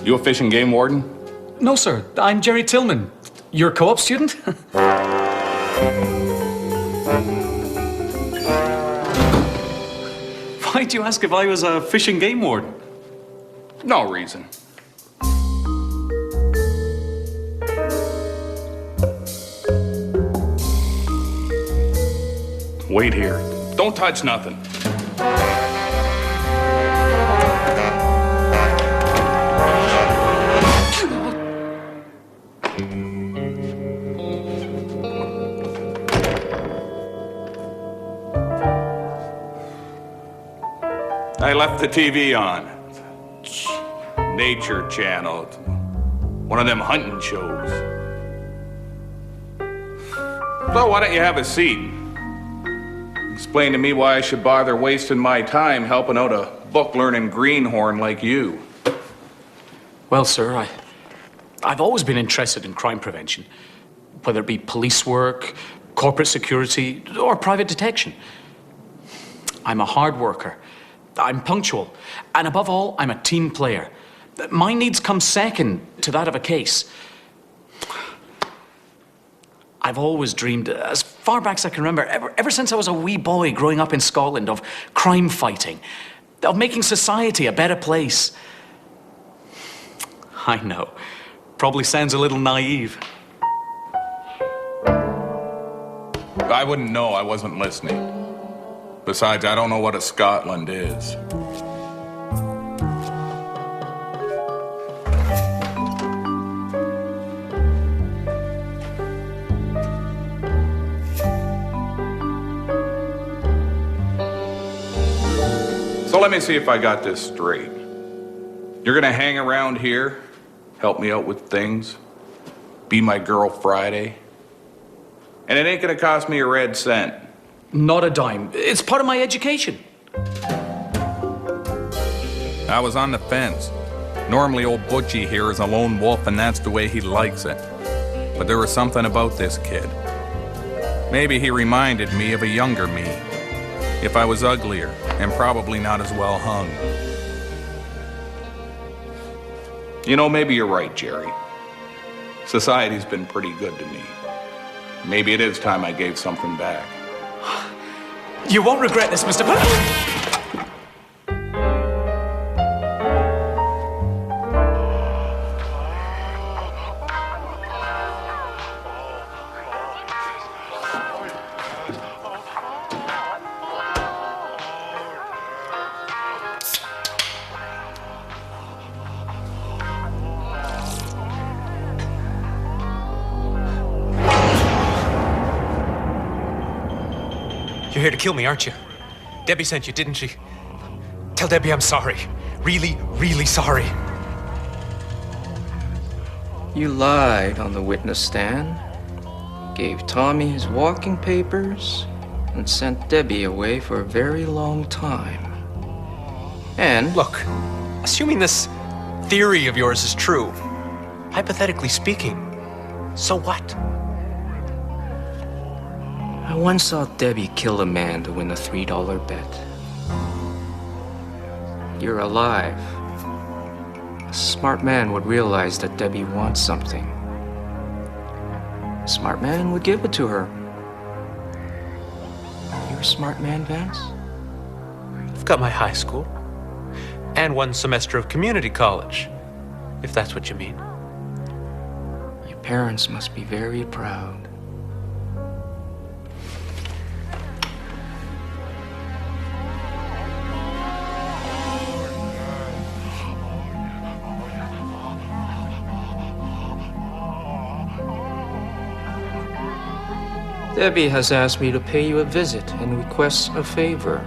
You a fish and game warden? No, sir. I'm Jerry Tillman. Your co-op student? Why'd you ask if I was a fish and game warden? No reason. Wait here. Don't touch nothing. I left the TV on. Nature Channel. One of them hunting shows. So why don't you have a seat? Explain to me why I should bother wasting my time helping out a book-learning greenhorn like you. Well, sir, I've always been interested in crime prevention, whether it be police work, corporate security, or private detection. I'm a hard worker. I'm punctual. And above all, I'm a team player. My needs come second to that of a case. I've always dreamed, as far back as I can remember, ever since I was a wee boy growing up in Scotland, of crime fighting, of making society a better place. I know. Probably sounds a little naive. I wouldn't know. I wasn't listening. Besides, I don't know what a Scotland is. So let me see if I got this straight. You're gonna hang around here, help me out with things, be my girl Friday, and it ain't gonna cost me a red cent. Not a dime. It's part of my education. I was on the fence. Normally old Butchie here is a lone wolf and that's the way he likes it. But there was something about this kid. Maybe he reminded me of a younger me. If I was uglier and probably not as well hung. You know, maybe you're right, Jerry. Society's been pretty good to me. Maybe it is time I gave something back. You won't regret this, Mr. Patterson. You're here to kill me, aren't you? Debbie sent you, didn't she? Tell Debbie I'm sorry. Really, really sorry. You lied on the witness stand, gave Tommy his walking papers, and sent Debbie away for a very long time. And... Look, assuming this theory of yours is true, hypothetically speaking, so what? I once saw Debbie kill a man to win a $3 bet. You're alive. A smart man would realize that Debbie wants something. A smart man would give it to her. You're a smart man, Vance? I've got my high school and 1 semester of community college, if that's what you mean. Your parents must be very proud. Debbie has asked me to pay you a visit and requests a favor.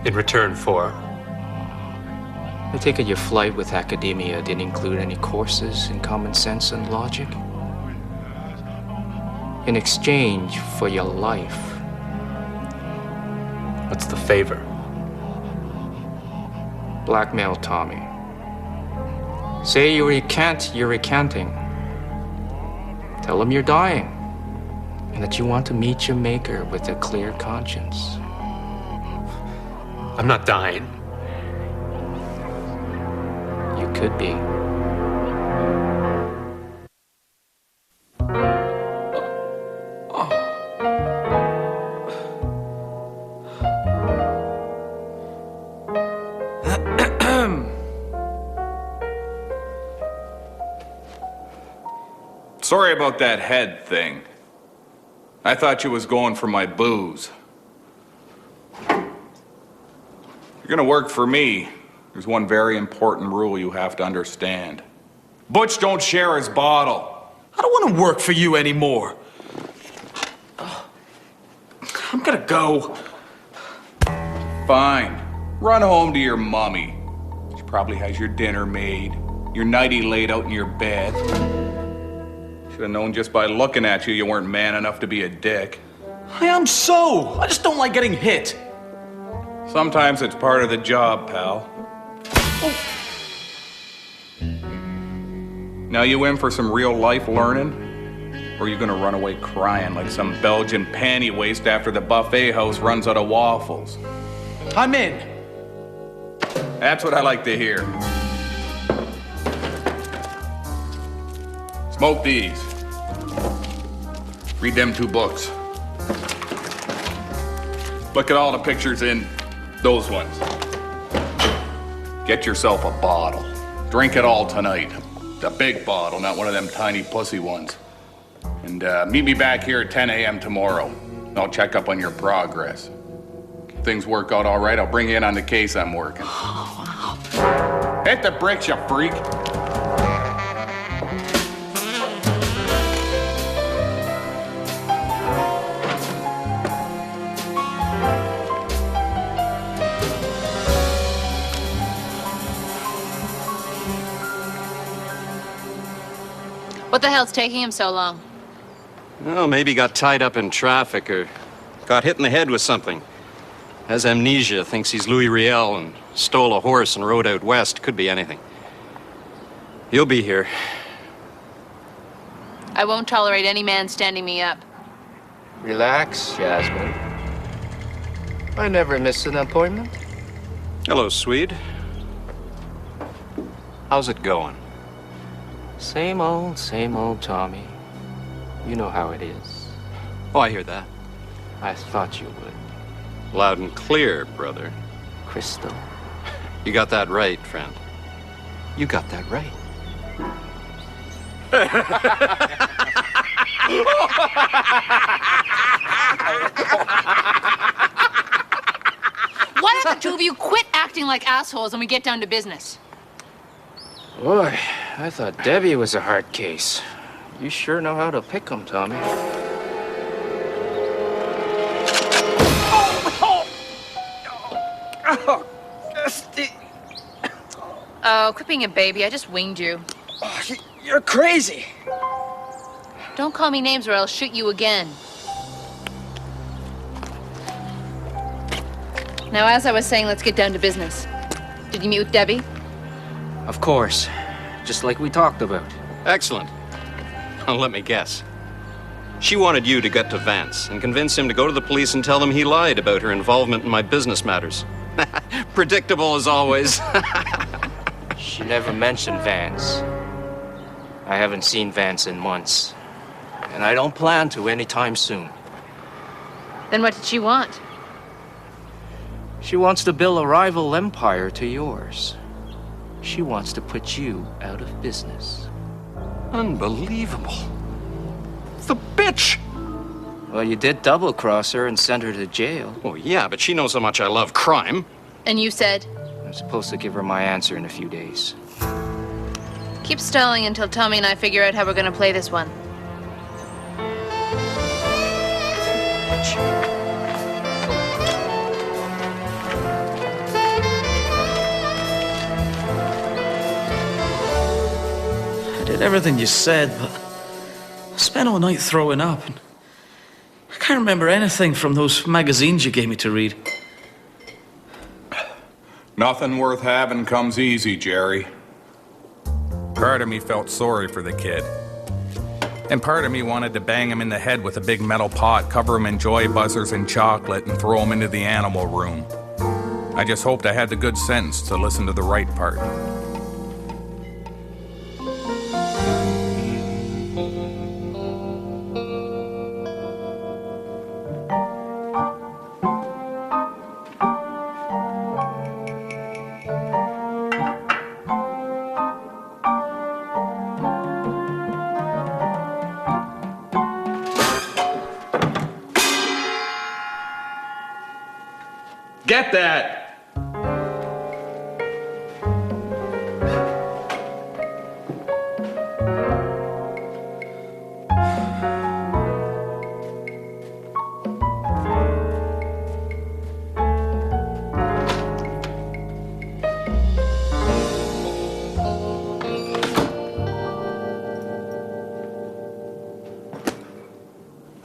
In return for? I take it your flight with academia didn't include any courses in common sense and logic? In exchange for your life. What's the favor? Blackmail Tommy. Say you recant, you're recanting. Tell him you're dying. And that you want to meet your maker with a clear conscience. I'm not dying. You could be. Sorry about that head thing. I thought you was going for my booze. You're gonna work for me. There's one very important rule you have to understand. Butch don't share his bottle. I don't want to work for you anymore. I'm gonna go. Fine. Run home to your mummy. She probably has your dinner made, your nightie laid out in your bed. Should have known just by looking at you you weren't man enough to be a dick. I am so. I just don't like getting hit. Sometimes it's part of the job, pal. Oh. Now you in for some real life learning? Or are you gonna run away crying like some Belgian panty waste after the buffet house runs out of waffles? I'm in. That's what I like to hear. Smoke these. Read them 2 books. Look at all the pictures in those ones. Get yourself a bottle. Drink it all tonight. The big bottle, not one of them tiny pussy ones. And meet me back here at 10 a.m. tomorrow. I'll check up on your progress. If things work out all right, I'll bring you in on the case I'm working. Hit the bricks, you freak. What the hell's taking him so long? Well, maybe he got tied up in traffic or got hit in the head with something. Has amnesia, thinks he's Louis Riel and stole a horse and rode out west. Could be anything. He'll be here. I won't tolerate any man standing me up. Relax, Jasmine. I never miss an appointment. Hello, Swede. How's it going? Same old Tommy. You know how it is. Oh, I hear that. I thought you would. Loud and clear, brother. Crystal. You got that right, friend. You got that right. Why don't the 2 of you quit acting like assholes when we get down to business? Boy, I thought Debbie was a hard case. You sure know how to pick 'em, Tommy. Oh, quit being a baby. I just winged you. Oh, you're crazy. Don't call me names or I'll shoot you again. Now, as I was saying, let's get down to business. Did you meet with Debbie? Of course. Just like we talked about. Excellent. Well, let me guess. She wanted you to get to Vance and convince him to go to the police and tell them he lied about her involvement in my business matters. Predictable as always. She never mentioned Vance. I haven't seen Vance in months. And I don't plan to anytime soon. Then what did she want? She wants to build a rival empire to yours. She wants to put you out of business. Unbelievable. The bitch! Well, you did double-cross her and send her to jail. Oh, yeah, but she knows how much I love crime. And you said? I'm supposed to give her my answer in a few days. Keep stalling until Tommy and I figure out how we're gonna play this one. I did everything you said, but I spent all night throwing up. And I can't remember anything from those magazines you gave me to read. Nothing worth having comes easy, Jerry. Part of me felt sorry for the kid. And part of me wanted to bang him in the head with a big metal pot, cover him in joy buzzers and chocolate, and throw him into the animal room. I just hoped I had the good sense to listen to the right part. Get that!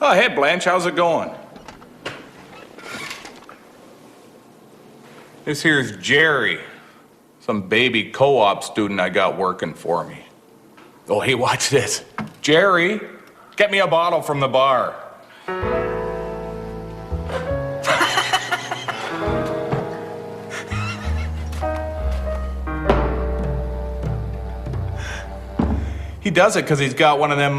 Oh, hey, Blanche, how's it going? This here's Jerry, some baby co-op student I got working for me. Oh, hey, watch this. Jerry, get me a bottle from the bar. He does it because he's got one of them,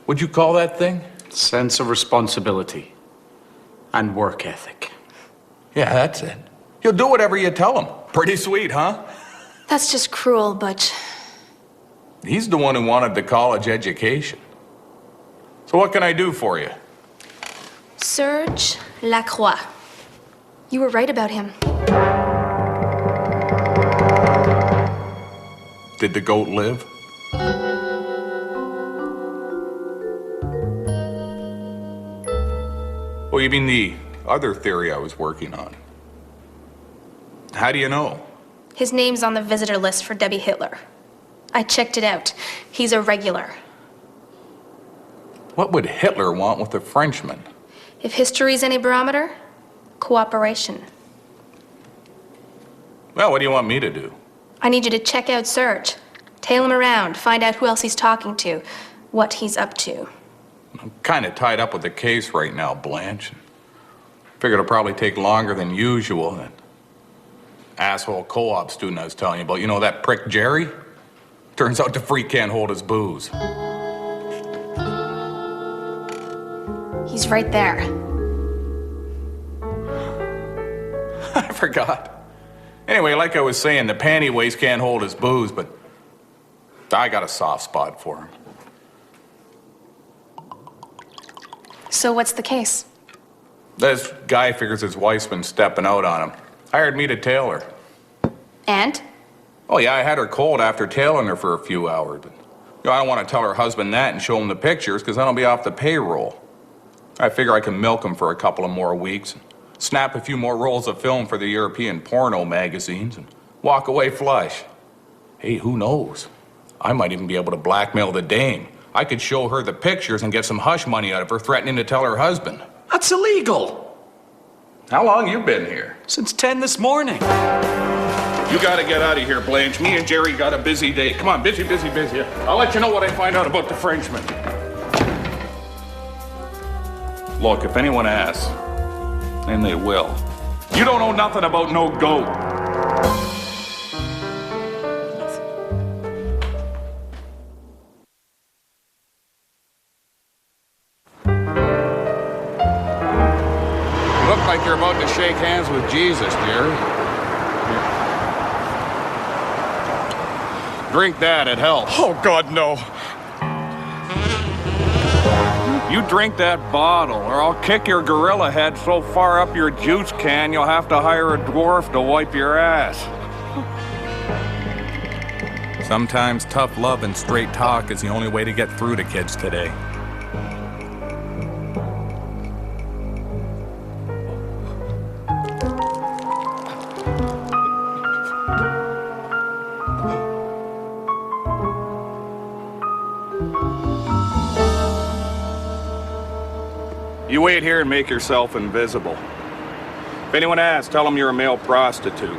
what'd you call that thing? Sense of responsibility and work ethic. Yeah, that's it. He'll do whatever you tell him. Pretty sweet, huh? That's just cruel, Butch. He's the one who wanted the college education. So what can I do for you? Serge Lacroix. You were right about him. Did the goat live? Oh, you mean the other theory I was working on? How do you know? His name's on the visitor list for Debbie Hitler. I checked it out. He's a regular. What would Hitler want with a Frenchman? If history's any barometer, cooperation. Well, what do you want me to do? I need you to check out Serge. Tail him around, find out who else he's talking to, what he's up to. I'm kind of tied up with the case right now, Blanche. Figured it'll probably take longer than usual. That asshole co-op student I was telling you about, you know that prick Jerry? Turns out the freak can't hold his booze. He's right there. I forgot. Anyway, like I was saying, the panty waist can't hold his booze, but I got a soft spot for him. So what's the case? This guy figures his wife's been stepping out on him. Hired me to tail her. And? Oh, yeah, I had her cold after tailing her for a few hours. But, I don't want to tell her husband that and show him the pictures, because then I'll be off the payroll. I figure I can milk him for a couple of more weeks, and snap a few more rolls of film for the European porno magazines, and walk away flush. Hey, who knows? I might even be able to blackmail the dame. I could show her the pictures and get some hush money out of her threatening to tell her husband. That's illegal. How long you been here? Since 10 this morning. You gotta get out of here, Blanche. Me and Jerry got a busy day. Come on, busy. I'll let you know what I find out about the Frenchman. Look, if anyone asks, and they will, you don't know nothing about no goat. You look like you're about to shake hands with Jesus, Jerry. Drink that, it helps. Oh, God, no. You drink that bottle, or I'll kick your gorilla head so far up your juice can you'll have to hire a dwarf to wipe your ass. Sometimes tough love and straight talk is the only way to get through to kids today. You wait here and make yourself invisible. If anyone asks, tell them you're a male prostitute.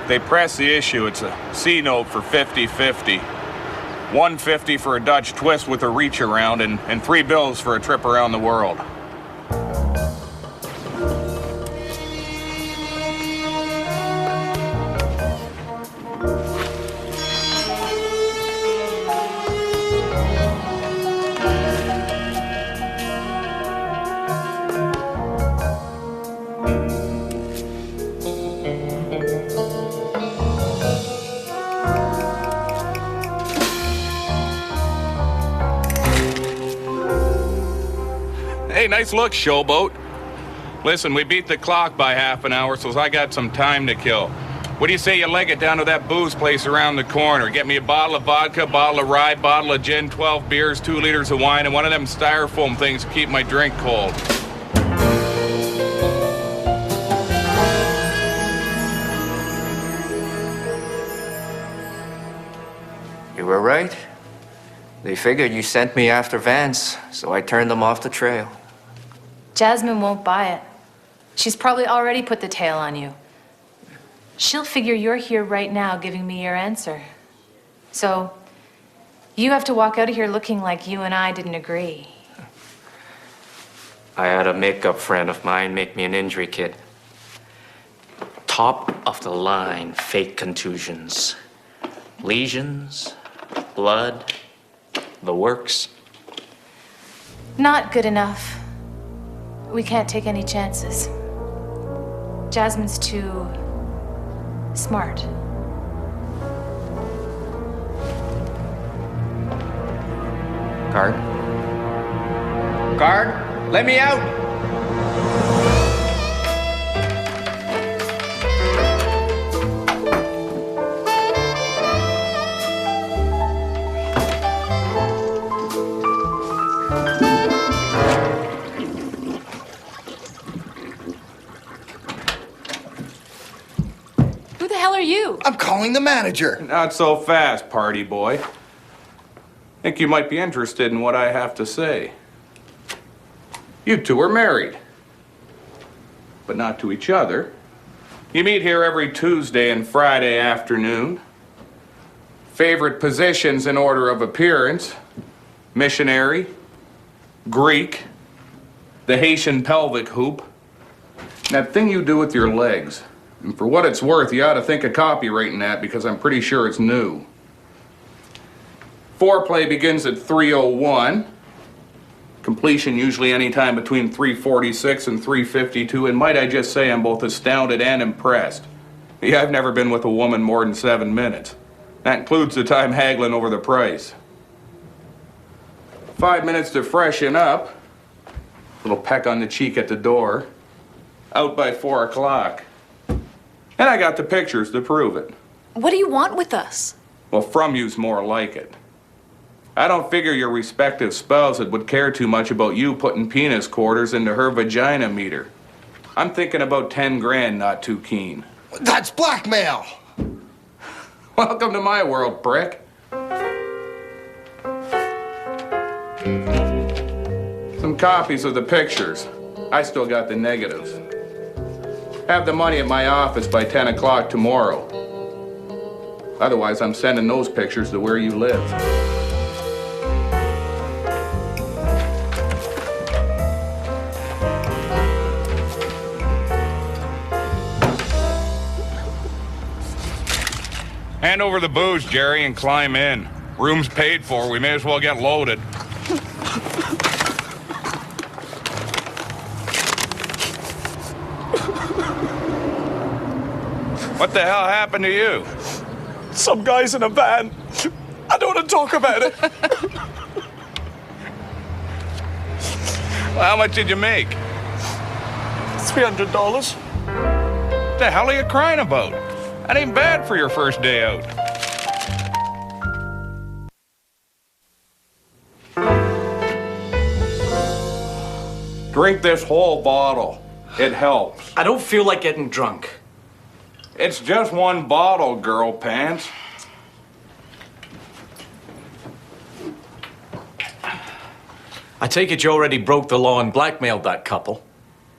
If they press the issue, it's a C note for 50-50. 150 for a Dutch twist with a reach around, and 3 bills for a trip around the world. Hey, nice look, showboat. Listen, we beat the clock by half an hour, so I got some time to kill. What do you say you leg it down to that booze place around the corner? Get me a bottle of vodka, bottle of rye, bottle of gin, 12 beers, 2 liters of wine, and one of them styrofoam things to keep my drink cold. You were right. They figured you sent me after Vance, so I turned them off the trail. Jasmine won't buy it. She's probably already put the tail on you. She'll figure you're here right now giving me your answer. So, you have to walk out of here looking like you and I didn't agree. I had a makeup friend of mine make me an injury kit. Top of the line fake contusions. Lesions, blood, the works. Not good enough. We can't take any chances. Jasmine's too smart. Guard? Guard, let me out! Who the hell are you? I'm calling the manager. Not so fast, party boy. Think you might be interested in what I have to say. You two are married, but not to each other. You meet here every Tuesday and Friday afternoon. Favorite positions in order of appearance: missionary, Greek, the Haitian pelvic hoop, and that thing you do with your legs. And for what it's worth, you ought to think of copywriting that, because I'm pretty sure it's new. Foreplay begins at 3:01. Completion usually anytime between 3:46 and 3:52. And might I just say, I'm both astounded and impressed. Yeah, I've never been with a woman more than 7 minutes. That includes the time haggling over the price. 5 minutes to freshen up. Little peck on the cheek at the door. Out by 4 o'clock. And I got the pictures to prove it. What do you want with us? Well, from you's more like it. I don't figure your respective spouses would care too much about you putting penis quarters into her vagina meter. I'm thinking about 10 grand, not too keen. That's blackmail. Welcome to my world, prick. Some copies of the pictures. I still got the negatives. Have the money at my office by 10 o'clock tomorrow. Otherwise, I'm sending those pictures to where you live. Hand over the booze, Jerry, and climb in. Room's paid for. We may as well get loaded. What the hell happened to you? Some guys in a van. I don't want to talk about it. Well, how much did you make? $300. What the hell are you crying about? That ain't bad for your first day out. Drink this whole bottle. It helps. I don't feel like getting drunk. It's just one bottle, girl pants. I take it you already broke the law and blackmailed that couple.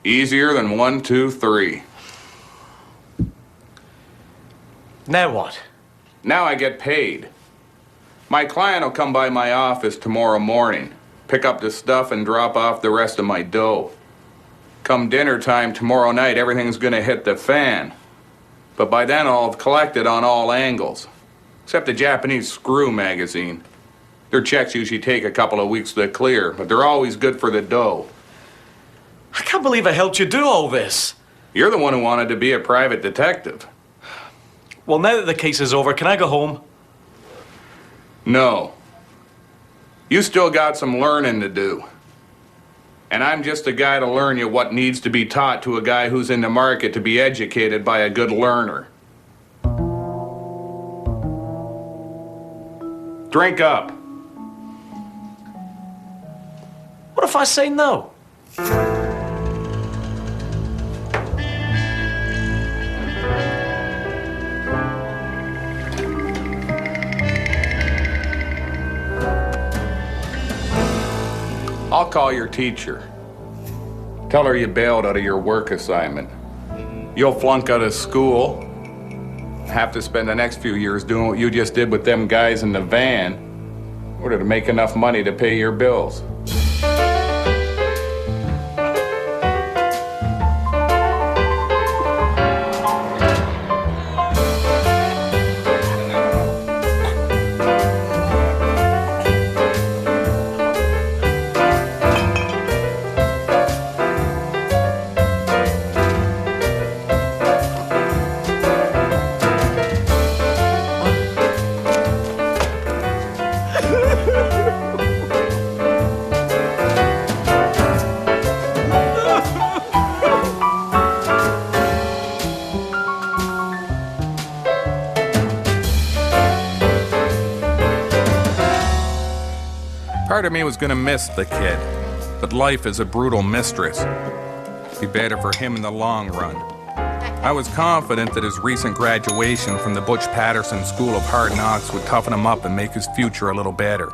Easier than 1, 2, 3. Now what? Now I get paid. My client will come by my office tomorrow morning, pick up the stuff and drop off the rest of my dough. Come dinner time tomorrow night, everything's gonna hit the fan. But by then I'll have collected on all angles. Except the Japanese Screw magazine. Their checks usually take a couple of weeks to clear, but they're always good for the dough. I can't believe I helped you do all this. You're the one who wanted to be a private detective. Well, now that the case is over, can I go home? No. You still got some learning to do. And I'm just a guy to learn you what needs to be taught to a guy who's in the market to be educated by a good learner. Drink up. What if I say no? I'll call your teacher. Tell her you bailed out of your work assignment. You'll flunk out of school. Have to spend the next few years doing what you just did with them guys in the van in order to make enough money to pay your bills. Part of me was gonna miss the kid, but life is a brutal mistress. Be better for him in the long run. I was confident that his recent graduation from the Butch Patterson School of Hard Knocks would toughen him up and make his future a little better.